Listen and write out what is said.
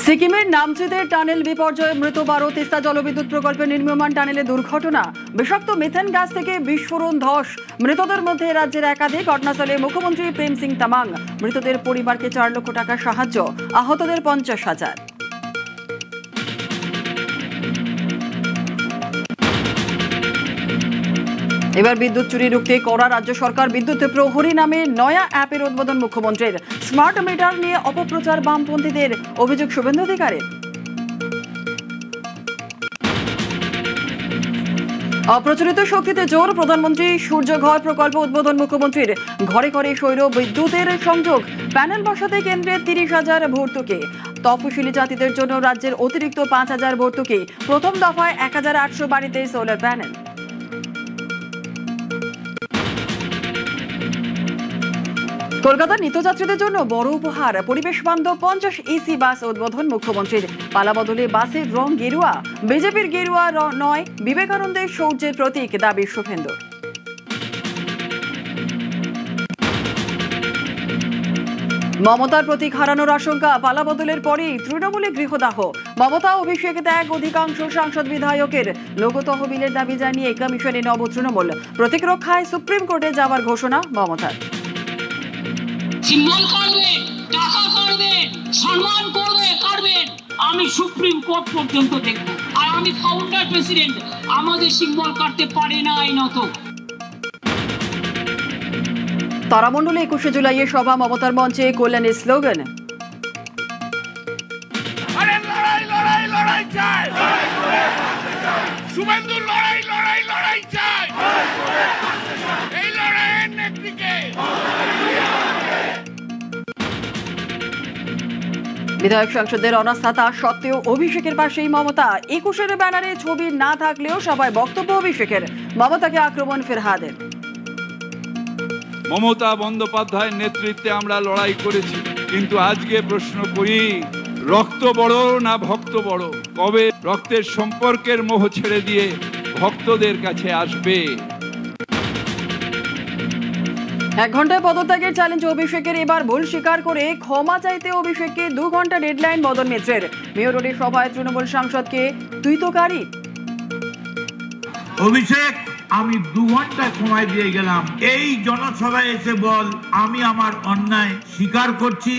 সিকিমের নামচিতে টানেল বিপর্যয়ে মৃত 12 তিস্তা জলবিদ্যুৎ প্রকল্পে নির্মীয়মান টানেলে দুর্ঘটনা। বিষাক্ত মিথেন গ্যাস থেকে বিস্ফোরণ, ধস। মৃতদের মধ্যে রাজ্যের একাধিক। ঘটনাস্থলে মুখ্যমন্ত্রী প্রেম সিং তামাং। মৃতদের পরিবারকে 4 লক্ষ টাকা সাহায্য, আহতদের 50,000। এবার বিদ্যুৎ চুরি রুখতে করা রাজ্য সরকার বিদ্যুৎ প্রহরী নামে নয়া অ্যাপের উদ্বোধন মুখ্যমন্ত্রীর। স্মার্ট মিটার নিয়ে অপপ্রচার বামপন্থীদের, অভিযোগ শুভেন্দু অধিকারীর। অপ্রচলিত শক্তিতে জোর, প্রধানমন্ত্রী সূর্যঘর প্রকল্প উদ্বোধন মুখ্যমন্ত্রীর। ঘরে ঘরে সৌর বিদ্যুতের সংযোগ, প্যানেল বসাতে কেন্দ্রে 30,000 ভর্তুকি। তফসিলি জাতিদের জন্য রাজ্যের অতিরিক্ত 5,000 ভর্তুকি। প্রথম দফায় 1,800 বাড়িতে সোলার প্যানেল। কলকাতার নিত্যযাত্রীদের জন্য বড় উপহার, পরিবেশ বান্ধব 50 এসি বাস উদ্বোধন মুখ্যমন্ত্রীর। পালাবদলে বাসের রং গেরুয়া, বিজেপির গেরুয়া নয়, বিবেকানন্দের শৌর্যের প্রতীক, দাবি শুভেন্দুর। মমতার প্রতীক হারানোর আশঙ্কা, পালাবদলের পরেই তৃণমূলে গৃহদাহ। মমতা অভিষেক ত্যাগ অধিকাংশ সাংসদ বিধায়কের। লোক তহবিলের দাবি জানিয়ে কমিশনে নব তৃণমূল। প্রতীক রক্ষায় সুপ্রিম কোর্টে যাওয়ার ঘোষণা মমতার। সিম্বল কাটবেন, টাকা কাটবেন, সম্মান কাটবেন, আমি সুপ্রিম কোর্ট পর্যন্ত দেখব। আর আমি ফাউন্ডার প্রেসিডেন্ট, আমাদের সিম্বল কাটতে পারে না আইনত। তারামণ্ডলে 21 জুলাইয়ের সভা, মমতার মঞ্চে কল্যাণের স্লোগান। শুভেন্দুর লড়াই চাই। এই লড়াইয়ের নেত্রীকে। বিধায়ক সাংসদদের অনাস্থা তা সত্ত্বেও অভিষেকের পাশেই মমতা। 21-এর ব্যানারে ছবি না থাকলেও সবাই বক্তব্য অভিষেকের। মমতাকে আক্রমণ ফেরহাদের। মমতা বন্দ্যোপাধ্যায়ের নেতৃত্বে আমরা লড়াই করেছি, কিন্তু আজকে প্রশ্ন করি, রক্ত বড় না ভক্ত বড়? কবে রক্তের সম্পর্কের মোহ ছেড়ে দিয়ে ভক্তদের কাছে আসবে? 1 ঘন্টায় পদত্যাগের চ্যালেঞ্জ অভিষেকের। এবার ভুল স্বীকার করে ক্ষমা চাইতে অভিষেককে 2 ঘন্টা ডেডলাইন মদন মিত্রের। মেয়র রোডের সভায় তৃণমূল সাংসদকে তুই তো কারি। অভিষেক, আমি 2 ঘন্টা সময় দিয়ে গেলাম, এই জনসভায় এসে বল আমি আমার অন্যায় স্বীকার করছি।